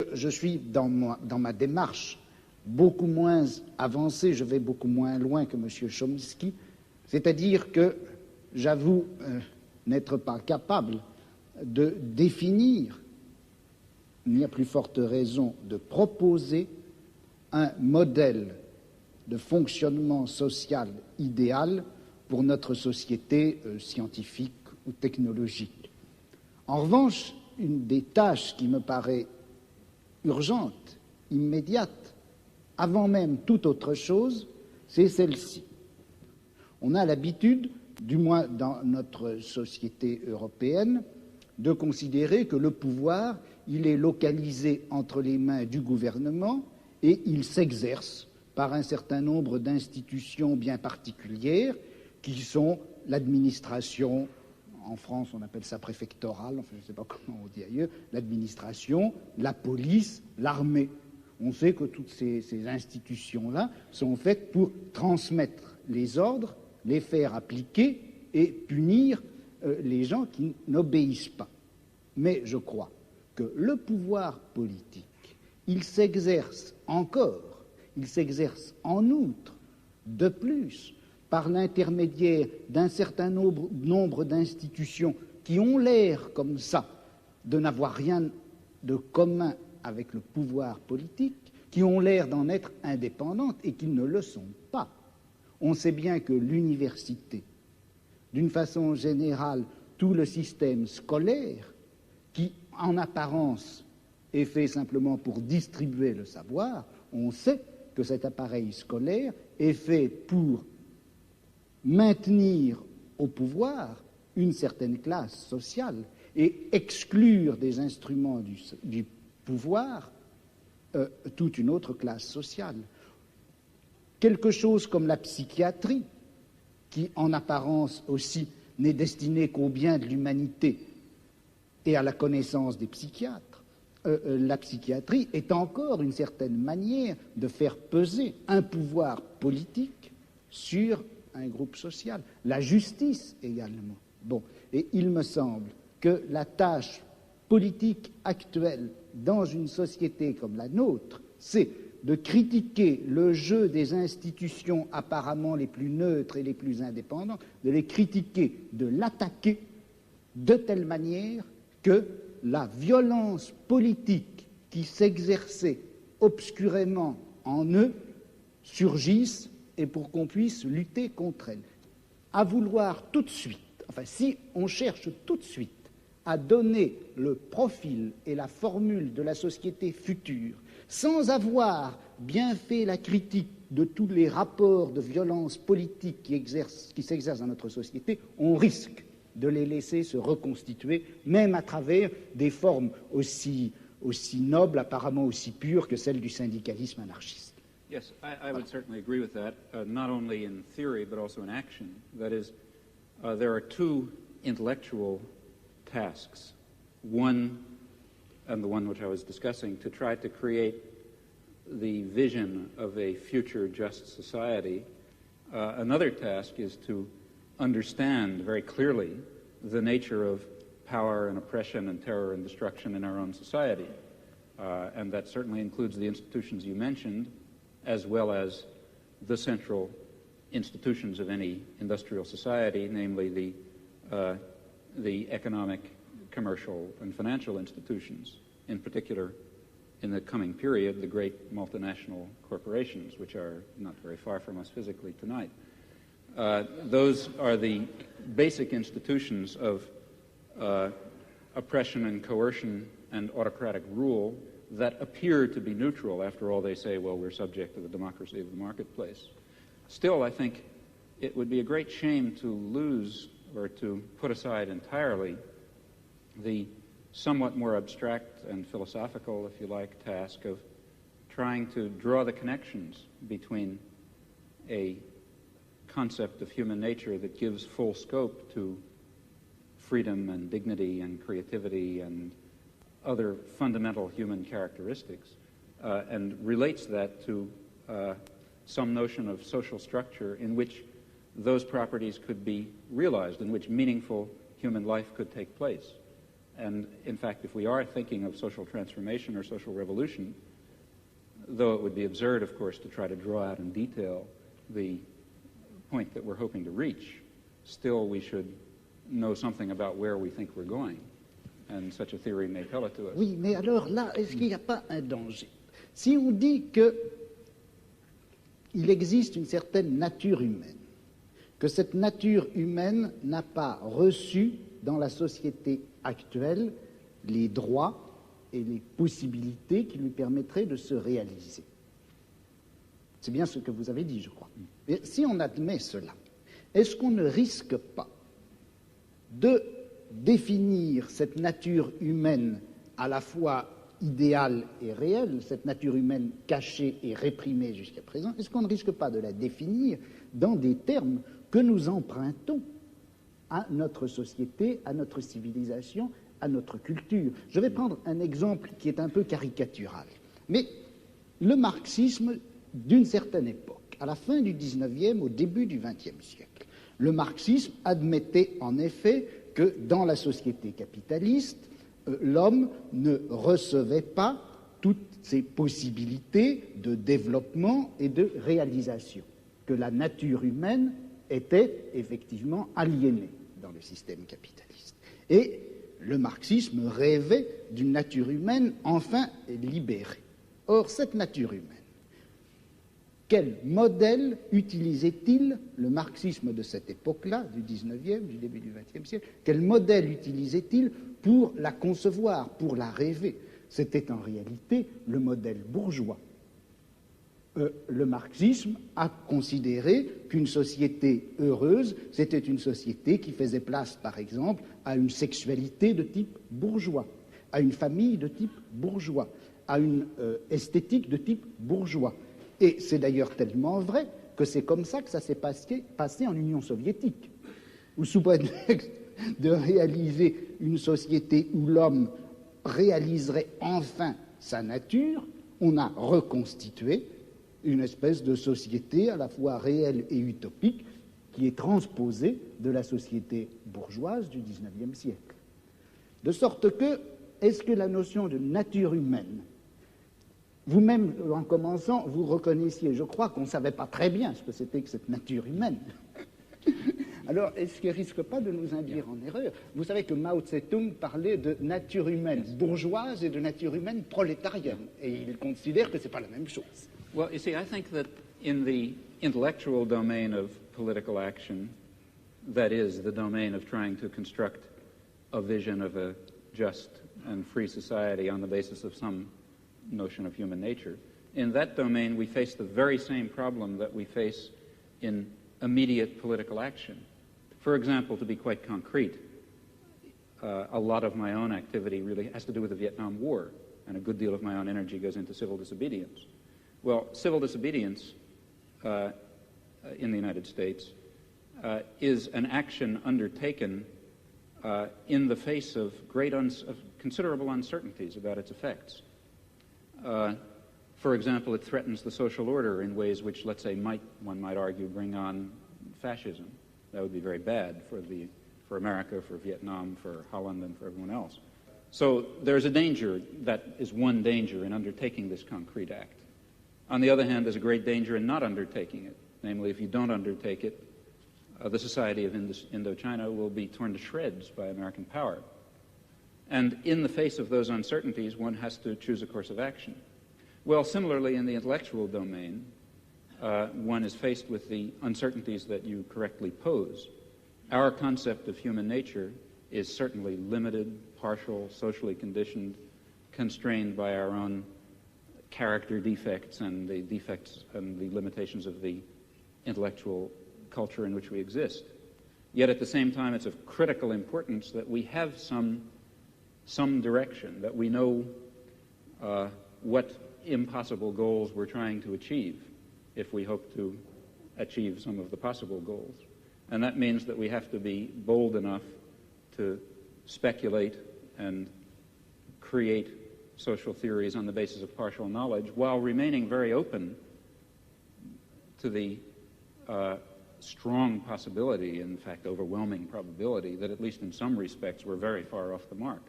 que je suis dans ma démarche beaucoup moins avancée, je vais beaucoup moins loin que M. Chomsky, c'est-à-dire que j'avoue n'être pas capable de définir, ni à plus forte raison de proposer un modèle de fonctionnement social idéal pour notre société scientifique ou technologique. En revanche, une des tâches qui me paraît urgente, immédiate, avant même toute autre chose, c'est celle-ci. On a l'habitude, du moins dans notre société européenne, de considérer que le pouvoir, il est localisé entre les mains du gouvernement et il s'exerce par un certain nombre d'institutions bien particulières qui sont l'administration, en France on appelle ça préfectorale, enfin je ne sais pas comment on dit ailleurs, l'administration, la police, l'armée. On sait que toutes ces institutions-là sont faites pour transmettre les ordres, les faire appliquer et punir les gens qui n'obéissent pas. Mais je crois que le pouvoir politique, il s'exerce encore, il s'exerce en outre, de plus, par l'intermédiaire d'un certain nombre d'institutions qui ont l'air comme ça de n'avoir rien de commun avec le pouvoir politique, qui ont l'air d'en être indépendantes et qui ne le sont pas. On sait bien que l'université, d'une façon générale, tout le système scolaire, qui en apparence est fait simplement pour distribuer le savoir, on sait que cet appareil scolaire est fait pour maintenir au pouvoir une certaine classe sociale et exclure des instruments du pouvoir toute une autre classe sociale. Quelque chose comme la psychiatrie, qui en apparence aussi n'est destinée qu'au bien de l'humanité et à la connaissance des psychiatres, la psychiatrie est encore une certaine manière de faire peser un pouvoir politique sur un groupe social. La justice également. Bon, et il me semble que la tâche politique actuelle dans une société comme la nôtre, c'est de critiquer le jeu des institutions apparemment les plus neutres et les plus indépendantes, de les critiquer, de l'attaquer de telle manière que la violence politique qui s'exerçait obscurément en eux surgisse et pour qu'on puisse lutter contre elle. À vouloir tout de suite, enfin si on cherche tout de suite à donner le profil et la formule de la société future sans avoir bien fait la critique de tous les rapports de violence politique qui s'exercent dans notre société, on risque de les laisser se reconstituer, même à travers des formes aussi nobles, apparemment aussi pures que celles du syndicalisme anarchiste. Yes, I would certainly agree with that, not only in theory but also in action. That is, there are two intellectual tasks. One, and the one which I was discussing, to try to create the vision of a future just society. Another task is to understand very clearly the nature of power and oppression and terror and destruction in our own society. And that certainly includes the institutions you mentioned, as well as the central institutions of any industrial society, namely the economic, commercial, and financial institutions, in particular, in the coming period, the great multinational corporations, which are not very far from us physically tonight. Those are the basic institutions of oppression and coercion and autocratic rule that appear to be neutral. After all, they say, well, we're subject to the democracy of the marketplace. Still, I think it would be a great shame to lose or to put aside entirely the somewhat more abstract and philosophical, if you like, task of trying to draw the connections between a concept of human nature that gives full scope to freedom and dignity and creativity and other fundamental human characteristics, and relates that to some notion of social structure in which those properties could be realized, in which meaningful human life could take place. And in fact, if we are thinking of social transformation or social revolution, though it would be absurd, of course, to try to draw out in detail the point that we're hoping to reach, still we should know something about where we think we're going. And such a theory may tell it to us. Oui, mais alors là, est-ce qu'il n'y a pas un danger? Si on dit qu'il existe une certaine nature humaine, que cette nature humaine n'a pas reçu dans la société actuelle les droits et les possibilités qui lui permettraient de se réaliser. C'est bien ce que vous avez dit, je crois. Et si on admet cela, est-ce qu'on ne risque pas de définir cette nature humaine à la fois idéale et réelle, cette nature humaine cachée et réprimée jusqu'à présent, est-ce qu'on ne risque pas de la définir dans des termes que nous empruntons à notre société, à notre civilisation, à notre culture? Je vais prendre un exemple qui est un peu caricatural, mais le marxisme d'une certaine époque, à la fin du XIXe, au début du XXe siècle, le marxisme admettait en effet que dans la société capitaliste, l'homme ne recevait pas toutes ses possibilités de développement et de réalisation, que la nature humaine était effectivement aliénée dans le système capitaliste. Et le marxisme rêvait d'une nature humaine enfin libérée. Or, cette nature humaine, quel modèle utilisait-il le marxisme de cette époque-là, du XIXe, du début du XXe siècle? Quel modèle utilisait-il pour la concevoir, pour la rêver? C'était en réalité le modèle bourgeois. Le marxisme a considéré qu'une société heureuse, c'était une société qui faisait place, par exemple, à une sexualité de type bourgeois, à une famille de type bourgeois, à une esthétique de type bourgeois. Et c'est d'ailleurs tellement vrai que c'est comme ça que ça s'est passé en Union soviétique, où sous prétexte de réaliser une société où l'homme réaliserait enfin sa nature, on a reconstitué une espèce de société à la fois réelle et utopique qui est transposée de la société bourgeoise du XIXe siècle. De sorte que, est-ce que la notion de nature humaine, vous-même, en commençant, vous reconnaissiez, je crois qu'on ne savait pas très bien ce que c'était que cette nature humaine. Alors, est-ce qu'il ne risque pas de nous induire en erreur? Vous savez que Mao Tse-tung parlait de nature humaine bourgeoise et de nature humaine prolétarienne, et il considère que ce n'est pas la même chose. Well, you see, I think that in the intellectual domain of political action, that is, the domain of trying to construct a vision of a just and free society on the basis of some notion of human nature, in that domain we face the very same problem that we face in immediate political action. For example, to be quite concrete, a lot of my own activity really has to do with the Vietnam War, and a good deal of my own energy goes into civil disobedience. Well, civil disobedience in the United States is an action undertaken in the face of considerable uncertainties about its effects. For example, it threatens the social order in ways which, let's say, one might argue, bring on fascism. That would be very bad for America, for Vietnam, for Holland, and for everyone else. So there's a danger, that is one danger in undertaking this concrete act. On the other hand, there's a great danger in not undertaking it. Namely, if you don't undertake it, the society of Indochina will be torn to shreds by American power. And in the face of those uncertainties, one has to choose a course of action. Well, similarly, in the intellectual domain, one is faced with the uncertainties that you correctly pose. Our concept of human nature is certainly limited, partial, socially conditioned, constrained by our own character defects and the limitations of the intellectual culture in which we exist. Yet at the same time, it's of critical importance that we have some direction, that we know what impossible goals we're trying to achieve if we hope to achieve some of the possible goals. And that means that we have to be bold enough to speculate and create social theories on the basis of partial knowledge while remaining very open to the strong possibility, in fact overwhelming probability, that at least in some respects we're very far off the mark.